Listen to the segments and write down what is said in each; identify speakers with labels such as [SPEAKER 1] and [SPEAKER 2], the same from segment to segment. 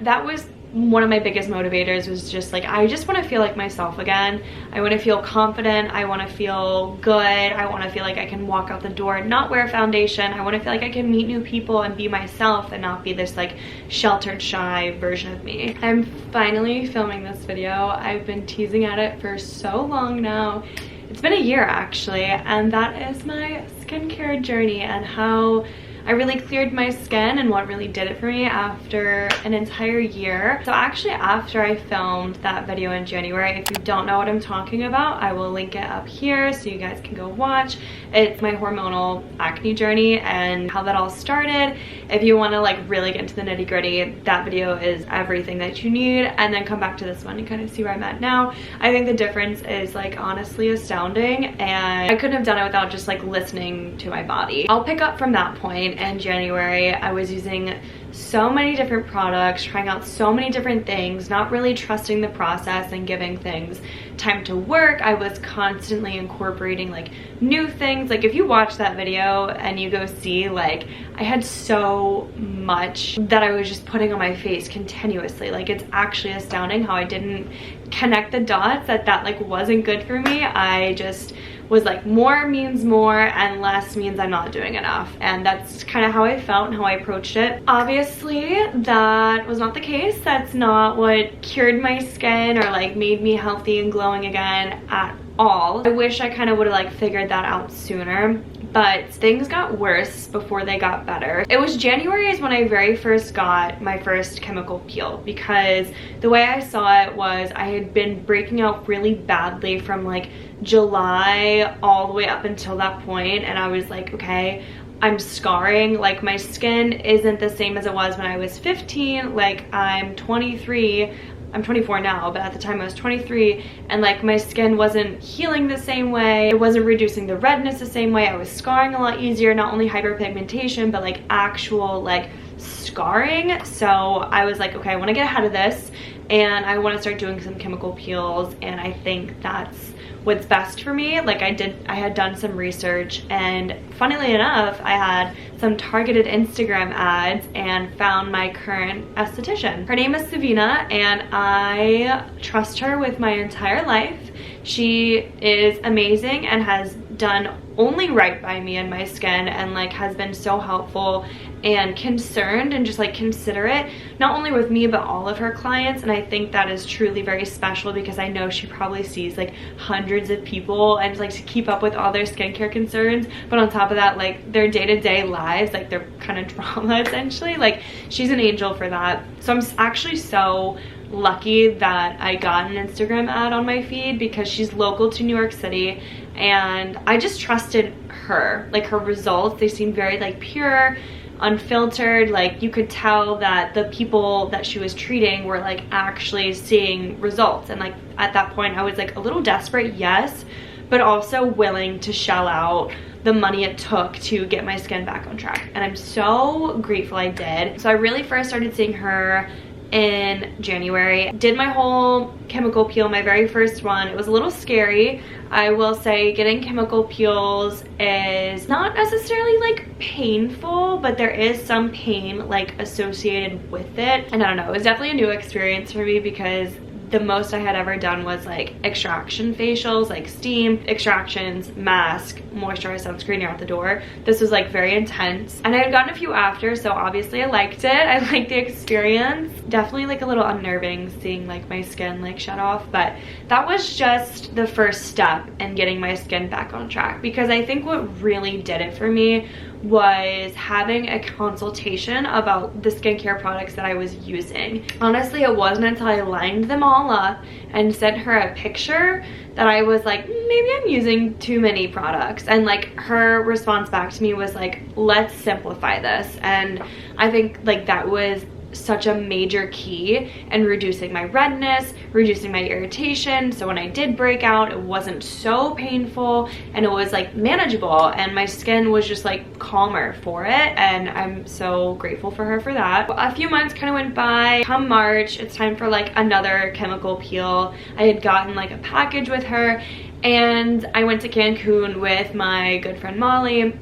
[SPEAKER 1] that was one of my biggest motivators, was just like, I just want to feel like myself again. I want to feel confident. I want to feel good. I want to feel like I can walk out the door and not wear foundation. I want to feel like I can meet new people and be myself and not be this like sheltered, shy version of me. I'm finally filming this video. I've been teasing at it for so long now. It's been a year actually, and that is my skincare journey and how I really cleared my skin and what really did it for me after an entire year. So actually after I filmed that video in January, if you don't know what I'm talking about, I will link it up here so you guys can go watch. It's my hormonal acne journey and how that all started. If you want to like really get into the nitty gritty, that video is everything that you need, and then come back to this one and kind of see where I'm at now. I think the difference is like honestly astounding, and I couldn't have done it without just like listening to my body. I'll pick up from that point. In January, I was using so many different products, trying out so many different things, not really trusting the process and giving things time to work. I was constantly incorporating like new things. Like if you watch that video and you go see, like I had so much that I was just putting on my face continuously. Like it's actually astounding how I didn't connect the dots that like wasn't good for me. I just was like more means more and less means I'm not doing enough, and that's kind of how I felt and how I approached it. Obviously that was not the case. That's not what cured my skin or like made me healthy and glowing again at all. I wish I kind of would have like figured that out sooner, but things got worse before they got better. It was January is when I very first got my first chemical peel, because the way I saw it was I had been breaking out really badly from like July all the way up until that point, and I was like, okay, I'm scarring. Like my skin isn't the same as it was when I was 15. Like I'm 23. I'm 24 now, but at the time I was 23, and like my skin wasn't healing the same way. It wasn't reducing the redness the same way. I was scarring a lot easier, not only hyperpigmentation, but like actual like scarring. So I was like, okay, I want to get ahead of this and I want to start doing some chemical peels, and I think that's what's best for me. Like I had done some research, and funnily enough, I had some targeted Instagram ads and found my current esthetician. Her name is Savina, and I trust her with my entire life. She is amazing and has done only right by me and my skin, and like has been so helpful and concerned and just like considerate, not only with me but all of her clients. And I think that is truly very special, because I know she probably sees like hundreds of people and like to keep up with all their skincare concerns, but on top of that, like their day-to-day lives, like their kind of drama essentially. Like she's an angel for that. So I'm actually so lucky that I got an Instagram ad on my feed, because she's local to New York City and I just trusted her. Like her results, they seemed very like pure, unfiltered. Like you could tell that the people that she was treating were like actually seeing results, and like at that point I was like a little desperate, yes, but also willing to shell out the money it took to get my skin back on track, and I'm so grateful I did. So I really first started seeing her in January. Did my whole chemical peel, my very first one. It was a little scary. I will say getting chemical peels is not necessarily like painful, but there is some pain like associated with it. And I don't know, it was definitely a new experience for me, because the most I had ever done was like extraction facials, like steam, extractions, mask, moisturizer, sunscreen, you're out the door. This was like very intense. And I had gotten a few after, so obviously I liked it. I liked the experience. Definitely like a little unnerving seeing like my skin like shut off, but that was just the first step in getting my skin back on track, because I think what really did it for me was having a consultation about the skincare products that I was using. Honestly, it wasn't until I lined them all up and sent her a picture that I was like, maybe I'm using too many products. And like her response back to me was like, let's simplify this. And I think like that was such a major key in reducing my redness, reducing my irritation. So when I did break out, it wasn't so painful and it was like manageable, and my skin was just like calmer for it, and I'm so grateful for her for that. A few months kind of went by. Come March, it's time for like another chemical peel. I had gotten like a package with her, and I went to Cancun with my good friend Molly.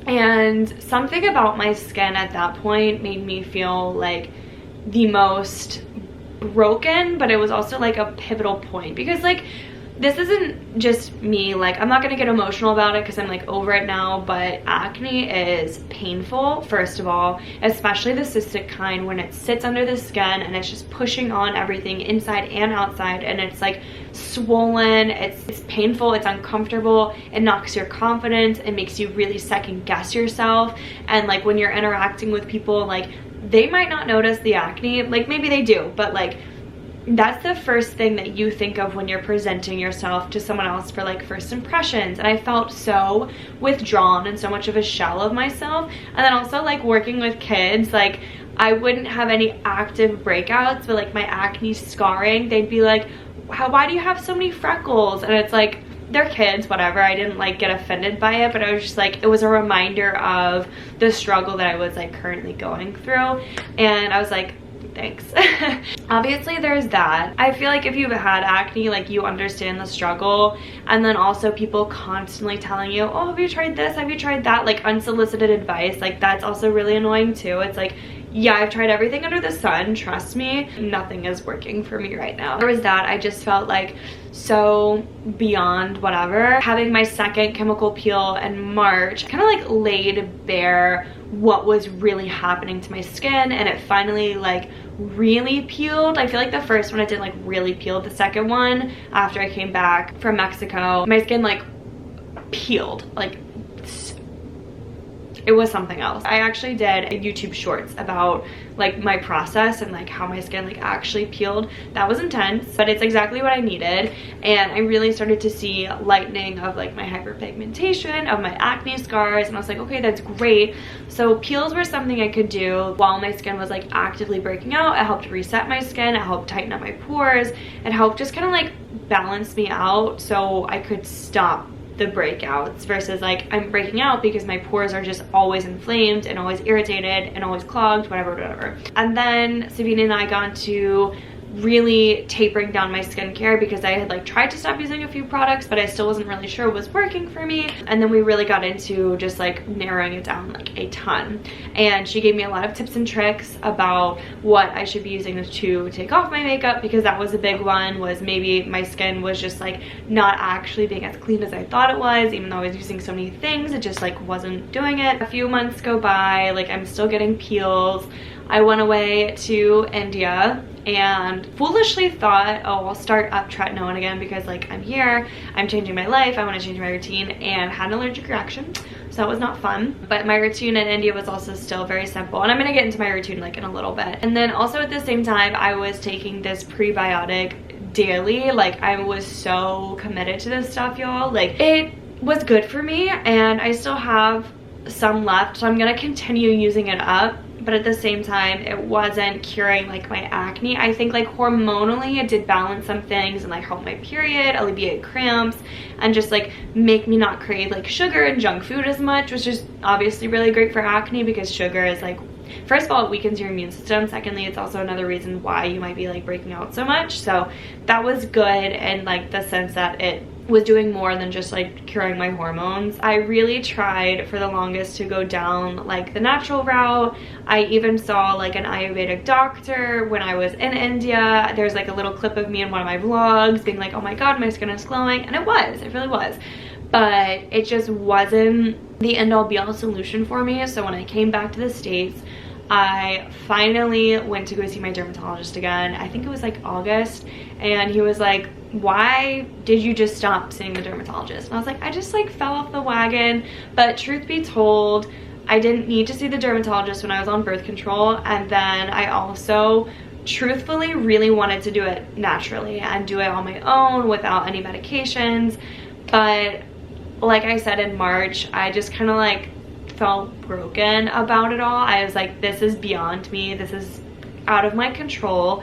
[SPEAKER 1] And something about my skin at that point made me feel like the most broken, but it was also like a pivotal point, because like this isn't just me, like I'm not gonna get emotional about it because I'm like over it now, but acne is painful, first of all, especially the cystic kind, when it sits under the skin and it's just pushing on everything inside and outside, and it's like swollen, it's painful, it's uncomfortable, it knocks your confidence, it makes you really second guess yourself. And like when you're interacting with people, like they might not notice the acne, like maybe they do, but like that's the first thing that you think of when you're presenting yourself to someone else for like first impressions. And I felt so withdrawn and so much of a shell of myself. And then also like working with kids, like I wouldn't have any active breakouts, but like my acne scarring, they'd be like, why do you have so many freckles? And it's like, they're kids, whatever. I didn't like get offended by it, but I was just like, it was a reminder of the struggle that I was like currently going through. And I was like, thanks. Obviously there's that. I feel like if you've had acne, like you understand the struggle. And then also people constantly telling you, oh, have you tried this, have you tried that, like unsolicited advice, like that's also really annoying too. It's like, yeah, I've tried everything under the sun, trust me, nothing is working for me right now. There was that. I just felt like so beyond whatever. Having my second chemical peel in March kind of like laid bare what was really happening to my skin, and it finally like really peeled. I feel like the first one it didn't like really peel. The second one, after I came back from Mexico, my skin like peeled, like it was something else. I actually did a YouTube shorts about like my process and like how my skin like actually peeled. That was intense, but it's exactly what I needed. And I really started to see lightening of like my hyperpigmentation, of my acne scars, and I was like, okay, that's great. So peels were something I could do while my skin was like actively breaking out. It helped reset my skin, it helped tighten up my pores, it helped just kind of like balance me out so I could stop the breakouts, versus like I'm breaking out because my pores are just always inflamed and always irritated and always clogged, whatever. And then Sabina and I got into really tapering down my skincare because I had like tried to stop using a few products, but I still wasn't really sure what was working for me. And then we really got into just like narrowing it down like a ton. And she gave me a lot of tips and tricks about what I should be using to take off my makeup, because that was a big one, was maybe my skin was just like not actually being as clean as I thought it was, even though I was using so many things, it just like wasn't doing it. A few months go by, like I'm still getting peels. I went away to India and foolishly thought, oh, I'll start up tretinoin again because like I'm here, I'm changing my life, I want to change my routine, and had an allergic reaction, so that was not fun. But my routine in India was also still very simple, and I'm gonna get into my routine like in a little bit. And then also at the same time I was taking this prebiotic daily. Like I was so committed to this stuff, y'all. Like it was good for me, and I still have some left, so I'm gonna continue using it up. But at the same time, it wasn't curing like my acne. I think like hormonally it did balance some things and like help my period, alleviate cramps, and just like make me not crave like sugar and junk food as much, which is obviously really great for acne because sugar is like, first of all, it weakens your immune system. Secondly, it's also another reason why you might be like breaking out so much. So that was good in like the sense that it was doing more than just like curing my hormones. I really tried for the longest to go down like the natural route. I even saw like an Ayurvedic doctor when I was in India. There's like a little clip of me in one of my vlogs being like, oh my god, my skin is glowing, and it really was. But it just wasn't the end-all be-all solution for me. So when I came back to the States, I finally went to go see my dermatologist again. I think it was like August, and he was like, why did you just stop seeing the dermatologist? And I was like, I just like fell off the wagon. But truth be told, I didn't need to see the dermatologist when I was on birth control. And then I also truthfully really wanted to do it naturally and do it on my own without any medications. But like I said in March, I just kind of like felt broken about it all. I was like, this is beyond me, this is out of my control.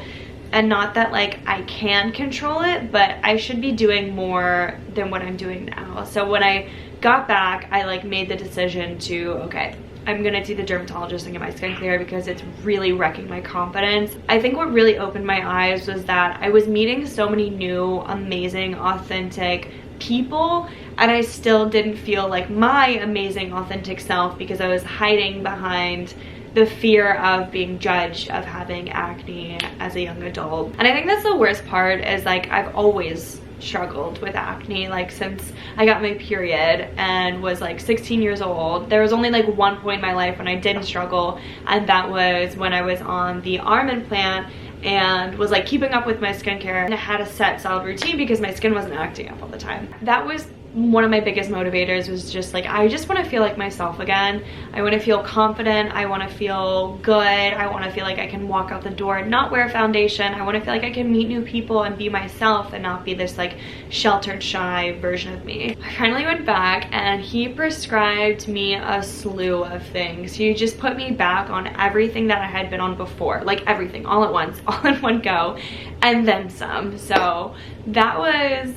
[SPEAKER 1] And not that like I can control it, but I should be doing more than what I'm doing now. So when I got back, I like made the decision to, okay, I'm gonna see the dermatologist and get my skin clear because it's really wrecking my confidence. I think what really opened my eyes was that I was meeting so many new, amazing, authentic people, and I still didn't feel like my amazing, authentic self because I was hiding behind the fear of being judged of having acne as a young adult. And I think that's the worst part, is like I've always struggled with acne, like since I got my period and was like 16 years old. There was only like one point in my life when I didn't struggle, and that was when I was on the arm implant and was like keeping up with my skincare, and I had a set solid routine because my skin wasn't acting up all the time. That was one of my biggest motivators, was just like I just want to feel like myself again. I want to feel confident, I want to feel good, I want to feel like I can walk out the door and not wear foundation. I want to feel like I can meet new people and be myself and not be this like sheltered, shy version of me. I finally went back and he prescribed me a slew of things. He just put me back on everything that I had been on before, like everything all at once, all in one go, and then some. So that was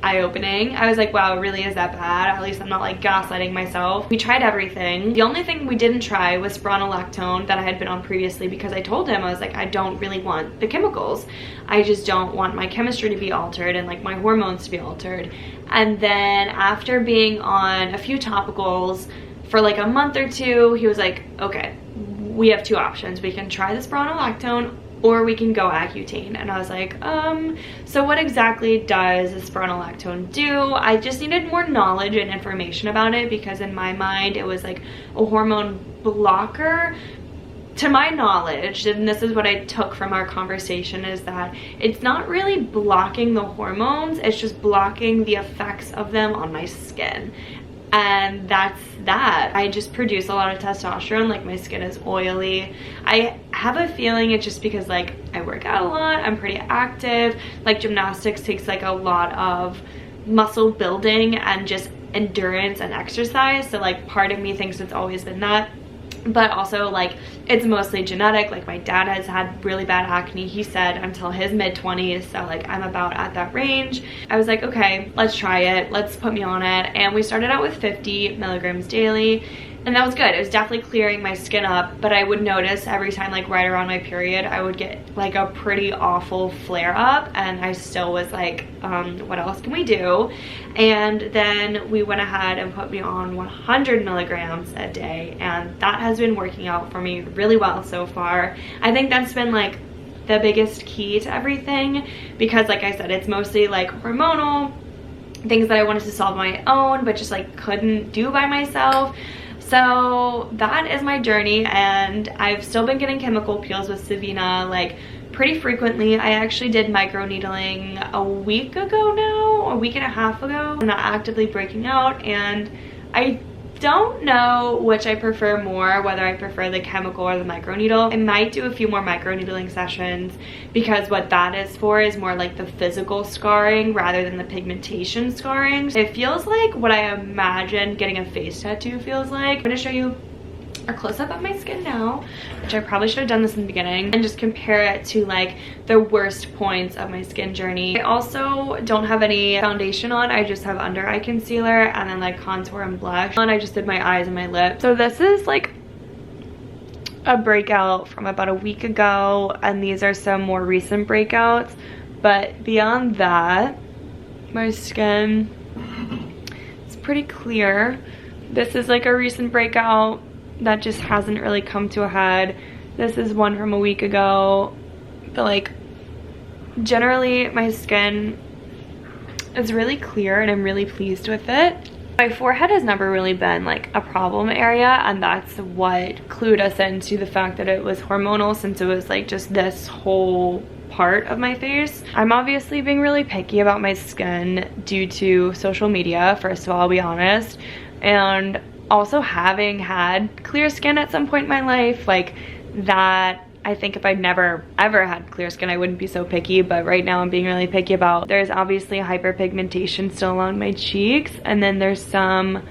[SPEAKER 1] eye-opening. I was like, wow, it really is that bad. At least I'm not like gaslighting myself. We tried everything. The only thing we didn't try was spironolactone that I had been on previously, because I told him, I was like, I don't really want the chemicals. I just don't want my chemistry to be altered and like my hormones to be altered. And then after being on a few topicals for like a month or two, he was like, okay, we have two options. We can try the spironolactone or we can go Accutane. And I was like, so what exactly does the spironolactone do? I just needed more knowledge and information about it, because in my mind it was like a hormone blocker. To my knowledge, and this is what I took from our conversation, is that it's not really blocking the hormones, it's just blocking the effects of them on my skin. And that's that. I just produce a lot of testosterone, like my skin is oily. I have a feeling it's just because like I work out a lot, I'm pretty active, like gymnastics takes like a lot of muscle building and just endurance and exercise, so like part of me thinks it's always been that. But also like it's mostly genetic. Like my dad has had really bad acne, he said, until his mid-20s, so like I'm about at that range. I was like, okay, let's try it, let's put me on it. And we started out with 50 milligrams daily, and that was good. It was definitely clearing my skin up, but I would notice every time, like right around my period, I would get like a pretty awful flare up, and I still was like, what else can we do? And then we went ahead and put me on 100 milligrams a day, and that has been working out for me really well so far. I think that's been like the biggest key to everything, because like I said, it's mostly like hormonal things that I wanted to solve on my own, but just like couldn't do by myself. So that is my journey, and I've still been getting chemical peels with Savina like pretty frequently. I actually did microneedling a week ago now, a week and a half ago. I'm not actively breaking out, and I don't know which I prefer more, whether I prefer the chemical or the microneedle. I might do a few more microneedling sessions, because what that is for is more like the physical scarring rather than the pigmentation scarring. It feels like what I imagine getting a face tattoo feels like. I'm gonna show you a close-up of my skin now, which I probably should have done this in the beginning, and just compare it to like the worst points of my skin journey. I also don't have any foundation on. I just have under eye concealer and then like contour and blush, and I just did my eyes and my lips. So this is like a breakout from about a week ago, and these are some more recent breakouts. But beyond that, my skin is pretty clear. This is like a recent breakout that just hasn't really come to a head. This is one from a week ago, but like generally my skin is really clear and I'm really pleased with it. My forehead has never really been like a problem area, and that's what clued us into the fact that it was hormonal, since it was like just this whole part of my face. I'm obviously being really picky about my skin due to social media, first of all, I'll be honest, and also having had clear skin at some point in my life, like that. I think if I'd never ever had clear skin, I wouldn't be so picky, but right now I'm being really picky about. There's obviously hyperpigmentation still along my cheeks, and then there's some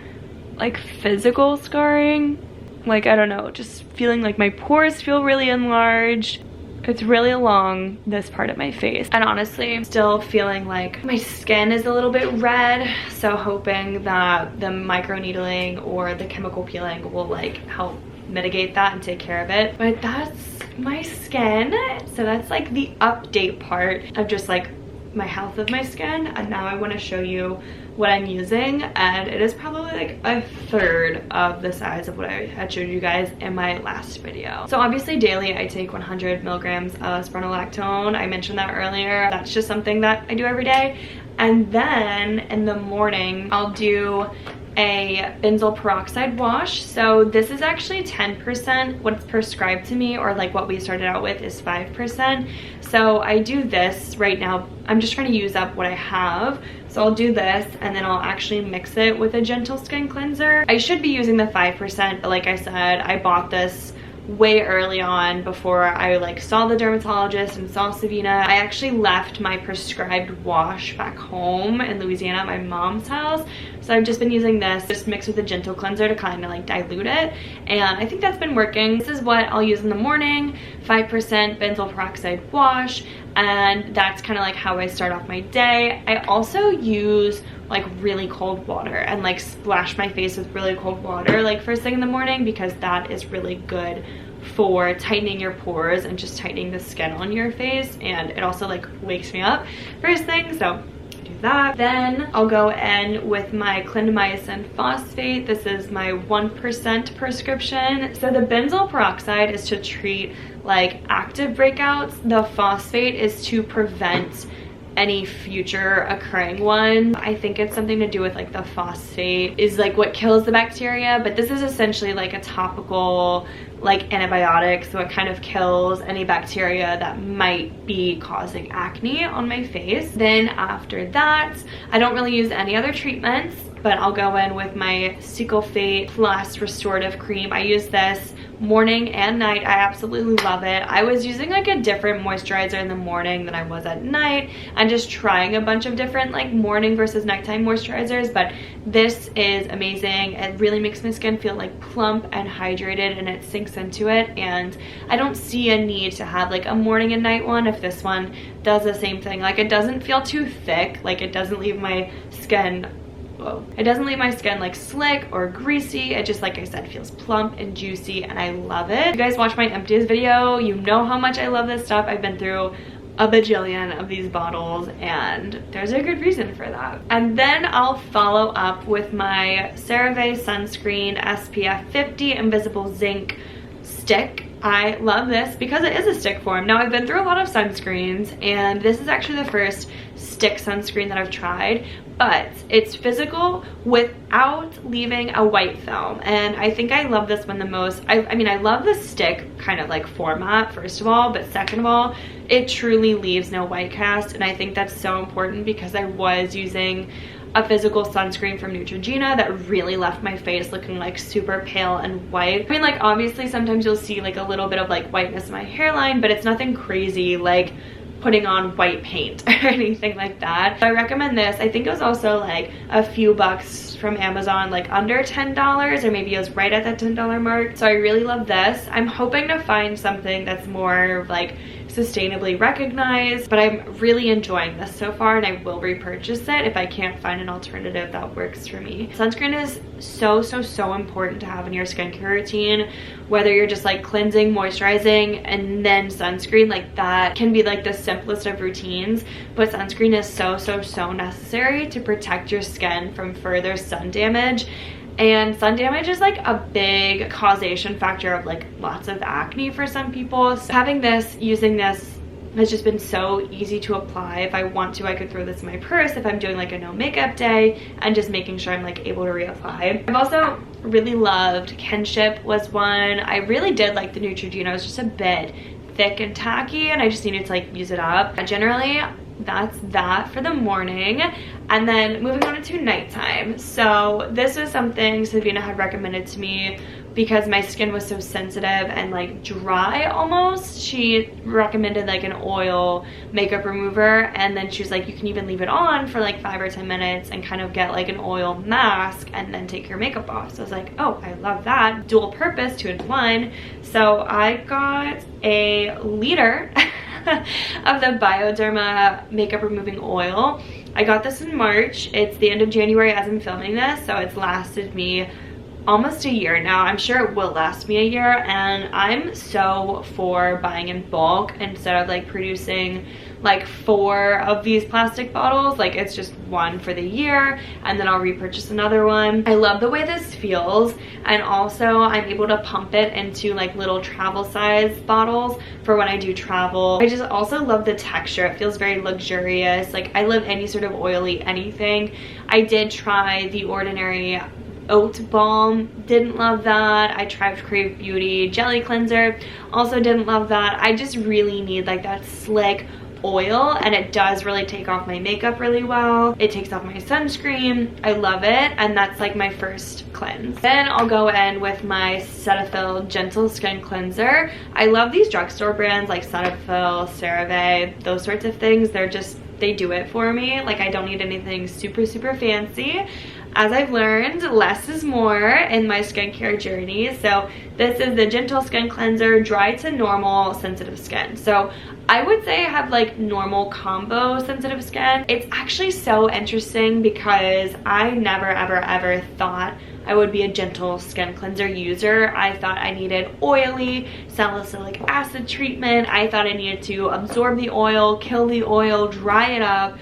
[SPEAKER 1] like physical scarring, like I don't know, just feeling like my pores feel really enlarged. It's really along this part of my face, and honestly I'm still feeling like my skin is a little bit red, so hoping that the microneedling or the chemical peeling will like help mitigate that and take care of it. But that's my skin. So that's like the update part of just like my health of my skin, and now I want to show you what I'm using, and it is probably like a third of the size of what I had showed you guys in my last video. So obviously daily I take 100 milligrams of spironolactone. I mentioned that earlier. That's just something that I do every day. And then in the morning I'll do a benzoyl peroxide wash. So this is actually 10%. What's prescribed to me, or like what we started out with, is 5%. So I do this right now. I'm just trying to use up what I have. So I'll do this, and then I'll actually mix it with a gentle skin cleanser. I should be using the 5%, but like I said, I bought this way early on before I like saw the dermatologist and saw Savina. I actually left my prescribed wash back home in Louisiana at my mom's house. So I've just been using this, just mixed with a gentle cleanser to kind of like dilute it. And I think that's been working. This is what I'll use in the morning, 5% benzoyl peroxide wash. And that's kind of like how I start off my day. I also use like really cold water and like splash my face with really cold water like first thing in the morning, because that is really good for tightening your pores and just tightening the skin on your face. And it also like wakes me up first thing, so do that. Then I'll go in with my clindamycin phosphate. This is my 1% prescription. So the benzoyl peroxide is to treat like active breakouts. The phosphate is to prevent any future occurring one. I think it's something to do with like the phosphate is like what kills the bacteria, but this is essentially like a topical like antibiotic, so it kind of kills any bacteria that might be causing acne on my face. Then after that, I don't really use any other treatments, but I'll go in with my Cicaphate Plus Restorative Cream. I use this morning and night. I absolutely love it. I was using like a different moisturizer in the morning than I was at night, and just trying a bunch of different like morning versus nighttime moisturizers, but this is amazing. It really makes my skin feel like plump and hydrated, and it sinks into it, and I don't see a need to have like a morning and night one if this one does the same thing. Like it doesn't feel too thick, like it doesn't leave my skin it doesn't leave my skin like slick or greasy. It just, like I said, feels plump and juicy, and I love it. If you guys watch my empties video, you know how much I love this stuff. I've been through a bajillion of these bottles, and there's a good reason for that. And then I'll follow up with my CeraVe sunscreen SPF 50 Invisible Zinc stick. I love this because it is a stick form. Now I've been through a lot of sunscreens, and this is actually the first stick sunscreen that I've tried, but it's physical without leaving a white film, and I think I love this one the most. I mean, I love the stick kind of like format, first of all, but second of all, it truly leaves no white cast, and I think that's so important because I was using a physical sunscreen from Neutrogena that really left my face looking like super pale and white. I mean, like obviously sometimes you'll see like a little bit of like whiteness in my hairline, but it's nothing crazy like putting on white paint or anything like that. So I recommend this. I think it was also like a few bucks from Amazon, like under $10, or maybe it was right at that $10 mark. So I really love this. I'm hoping to find something that's more like sustainably recognized, but I'm really enjoying this so far, and I will repurchase it if I can't find an alternative that works for me. Sunscreen is so important to have in your skincare routine, whether you're just like cleansing, moisturizing, and then sunscreen. Like that can be like the simplest of routines, but sunscreen is so necessary to protect your skin from further sun damage. And sun damage is like a big causation factor of like lots of acne for some people. So having this, using this has just been so easy to apply. If I want to, I could throw this in my purse if I'm doing like a no makeup day, and just making sure I'm like able to reapply. I've also really loved Kinship was one. I really did like the Neutrogena. It was just a bit thick and tacky, and I just needed to like use it up. Generally, that's that for the morning. And then moving on to nighttime. So this was something Savina had recommended to me because my skin was so sensitive and like dry almost. She recommended like an oil makeup remover, and then she was like, you can even leave it on for like 5 or 10 minutes and kind of get like an oil mask and then take your makeup off. So I was like, oh, I love that. Dual purpose, 2 in 1. So I got a liter of the Bioderma makeup removing oil. I got this in March. It's the end of January as I'm filming this, so it's lasted me almost a year now. I'm sure it will last me a year, and I'm so for buying in bulk instead of like producing like 4 of these plastic bottles. Like it's just one for the year and then I'll repurchase another one. I love the way this feels, and also I'm able to pump it into like little travel size bottles for when I do travel. I just also love the texture. It feels very luxurious. Like I love any sort of oily anything. I did try the Ordinary oat balm, didn't love that. I tried Crave Beauty jelly cleanser, also didn't love that. I just really need like that slick oil, and it does really take off my makeup really well. It takes off my sunscreen. I love it, and that's like my first cleanse. Then I'll go in with my Cetaphil Gentle Skin Cleanser. I love these drugstore brands like Cetaphil, CeraVe, those sorts of things. They do it for me. Like I don't need anything super fancy. As I've learned, less is more in my skincare journey. So this is the Gentle Skin Cleanser, dry to normal sensitive skin. So I would say I have like normal combo sensitive skin. It's actually so interesting because I never ever thought I would be a gentle skin cleanser user. I thought I needed oily salicylic acid treatment. I thought I needed to absorb the oil, kill the oil, dry it up.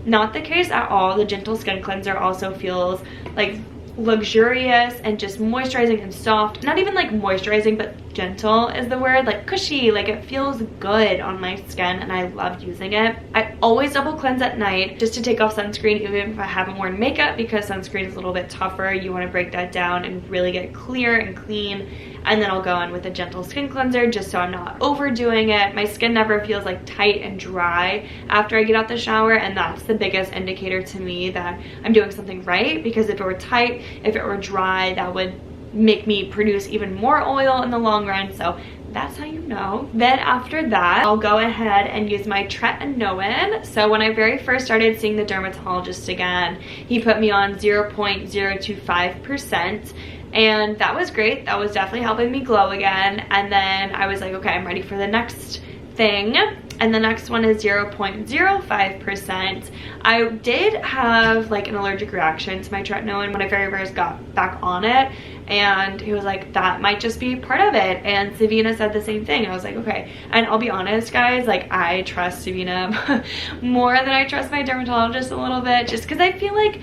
[SPEAKER 1] Not the case at all. The Gentle Skin Cleanser also feels like luxurious and just moisturizing and soft. Not even like moisturizing, but gentle is the word, like cushy. Like it feels good on my skin and I love using it. I always double cleanse at night just to take off sunscreen, even if I haven't worn makeup, because sunscreen is a little bit tougher. You want to break that down and really get clear and clean. And then I'll go in with a gentle skin cleanser just so I'm not overdoing it. My skin never feels like tight and dry after I get out the shower, and that's the biggest indicator to me that I'm doing something right, because if it were tight, if it were dry, that would make me produce even more oil in the long run. So that's how you know. Then after that, I'll go ahead and use my tretinoin. So when I very first started seeing the dermatologist again, he put me on 0.025%. And that was great. That was definitely helping me glow again. And then I was like, okay, I'm ready for the next thing. And the next one is 0.05%. I did have like an allergic reaction to my tretinoin when I very first got back on it, and he was like, that might just be part of it. And Savina said the same thing. I was like, okay. And I'll be honest, guys, like I trust Savina more than I trust my dermatologist a little bit, just because I feel like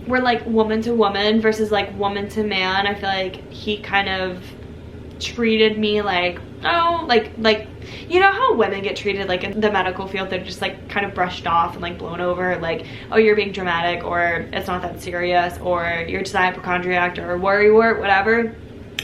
[SPEAKER 1] we're like woman to woman versus like woman to man. I feel like he kind of treated me like, oh, like you know how women get treated like in the medical field? They're just like kind of brushed off and like blown over, like, oh, you're being dramatic, or it's not that serious, or you're just a hypochondriac, or worrywart, whatever.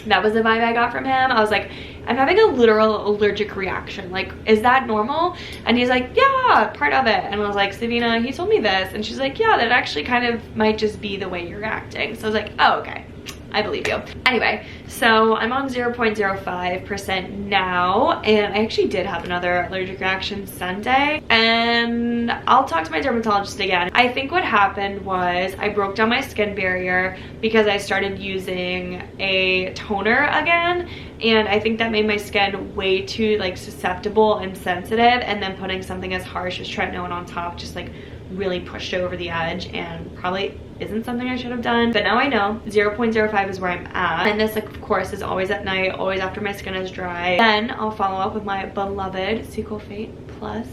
[SPEAKER 1] That was the vibe I got from him. I was like, I'm having a literal allergic reaction. Like, is that normal? And he's like, yeah, part of it. And I was like, Savina, he told me this. And she's like, yeah, that actually kind of might just be the way you're acting. So I was like, oh, okay. I believe you. Anyway, so I'm on 0.05% now, and I actually did have another allergic reaction Sunday, and I'll talk to my dermatologist again. I think what happened was I broke down my skin barrier because I started using a toner again, and I think that made my skin way too like susceptible and sensitive, and then putting something as harsh as tretinoin on top just like really pushed over the edge, and probably isn't something I should have done. But now I know 0.05 is where I'm at, and this of course is always at night, always after my skin is dry. Then I'll follow up with my beloved Succulfate Plus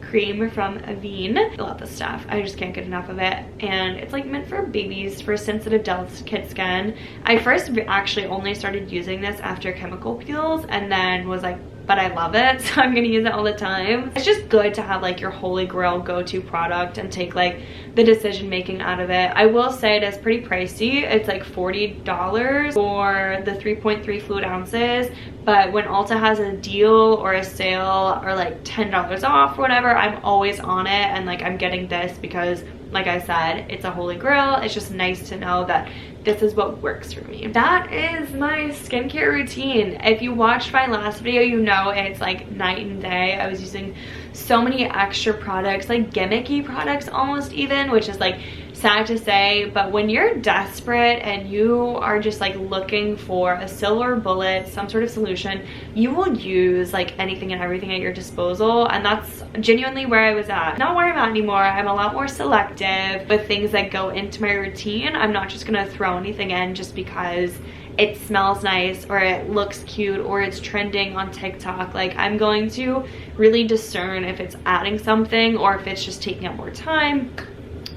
[SPEAKER 1] cream from Avene. I love this stuff. I just can't get enough of it, and it's like meant for babies, for sensitive, delicate skin. I first actually only started using this after chemical peels, and then was like, but I love it, so I'm gonna use it all the time. It's just good to have like your holy grail go-to product and take like the decision making out of it. I will say it is pretty pricey. It's like $40 for the 3.3 fluid ounces, but when Ulta has a deal or a sale or like $10 off or whatever, I'm always on it, and like I'm getting this because, like I said, it's a holy grail. It's just nice to know that this is what works for me. That is my skincare routine. If you watched my last video, you know it's like night and day. I was using so many extra products, like gimmicky products almost even, which is like sad to say, but when you're desperate and you are just like looking for a silver bullet, some sort of solution, you will use like anything and everything at your disposal, and that's genuinely where I was at. Not where I'm at anymore. I'm a lot more selective with things that go into my routine. I'm not just gonna throw anything in just because it smells nice or it looks cute or it's trending on TikTok. Like, I'm going to really discern if it's adding something or if it's just taking up more time,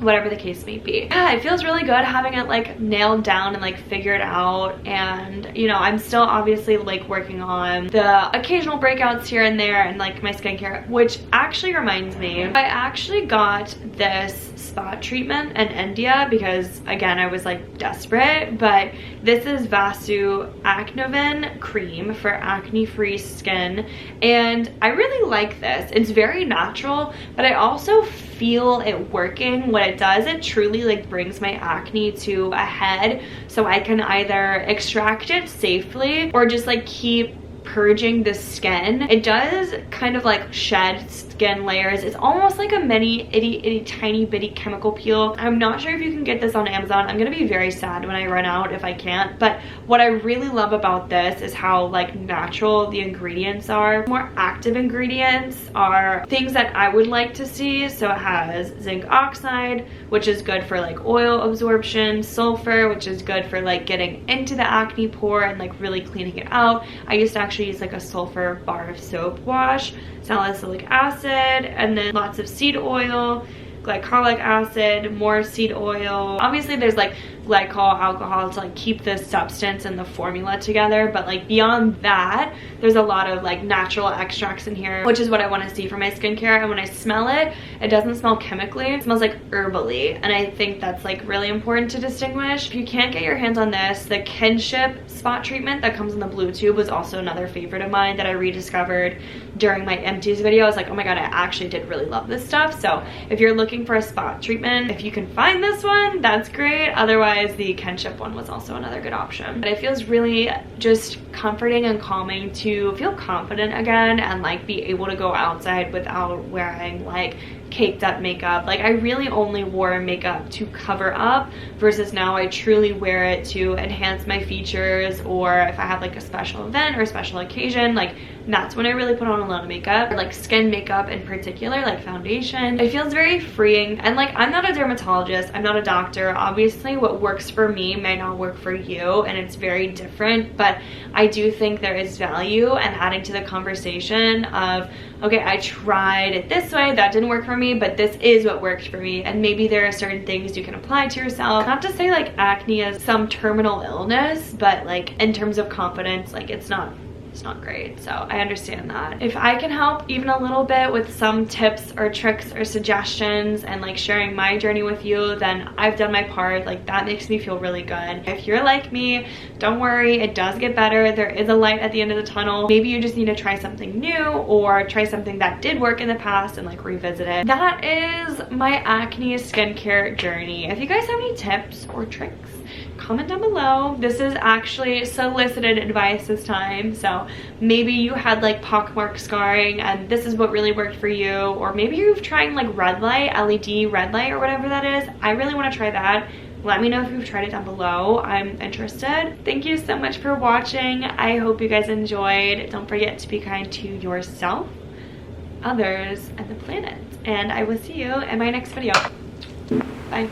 [SPEAKER 1] whatever the case may be. Yeah, it feels really good having it like nailed down and like figured out. And you know, I'm still obviously like working on the occasional breakouts here and there and like my skincare, which actually reminds me, I actually got this spot treatment in India because again, I was like desperate, but this is Vasu Acnovin cream for acne free skin. And I really like this. It's very natural, but I also feel it working. What it does, it truly like brings my acne to a head, so I can either extract it safely or just like keep purging the skin. It does kind of like shed skin layers. It's almost like a mini itty tiny bitty chemical peel. I'm not sure if you can get this on Amazon. I'm gonna be very sad when I run out if I can't, but what I really love about this is how like natural the ingredients are. More active ingredients are things that I would like to see. So it has zinc oxide, which is good for like oil absorption, sulfur, which is good for like getting into the acne pore and like really cleaning it out. I used to actually use like a sulfur bar of soap wash, salicylic acid, and then lots of seed oil, glycolic acid, more seed oil. Obviously there's like glycol, alcohol to like keep the substance and the formula together, but like beyond that, there's a lot of like natural extracts in here, which is what I want to see for my skincare. And when I smell it, it doesn't smell chemically, it smells like herbally, and I think that's like really important to distinguish. If you can't get your hands on this, the Kinship spot treatment that comes in the blue tube was also another favorite of mine that I rediscovered during my empties video. I was like, oh my god, I actually did really love this stuff. So if you're looking for a spot treatment, if you can find this one, that's great. Otherwise, the Kinship one was also another good option. But it feels really just comforting and calming to feel confident again and like be able to go outside without wearing like caked up makeup. Like, I really only wore makeup to cover up versus now I truly wear it to enhance my features, or if I have like a special event or a special occasion, like that's when I really put on a lot of makeup, or like skin makeup in particular, like foundation. It feels very freeing. And like, I'm not a dermatologist, I'm not a doctor. Obviously what works for me may not work for you, and it's very different, but I do think there is value in adding to the conversation of, okay, I tried it this way, that didn't work for me, but this is what worked for me. And maybe there are certain things you can apply to yourself. Not to say like acne is some terminal illness, but like in terms of confidence, like it's not great. So I understand that. If I can help even a little bit with some tips or tricks or suggestions and like sharing my journey with you, then I've done my part. Like, that makes me feel really good. If you're like me, don't worry, it does get better. There is a light at the end of the tunnel. Maybe you just need to try something new or try something that did work in the past and like revisit it. That is my acne skincare journey. If you guys have any tips or tricks, comment down below. This is actually solicited advice this time, so maybe you had like pockmark scarring and this is what really worked for you, or maybe you've tried like red light, LED red light or whatever that is. I really want to try that. Let me know if you've tried it down below. I'm interested. Thank you so much for watching. I hope you guys enjoyed. Don't forget to be kind to yourself, others, and the planet, and I will see you in my next video. Bye.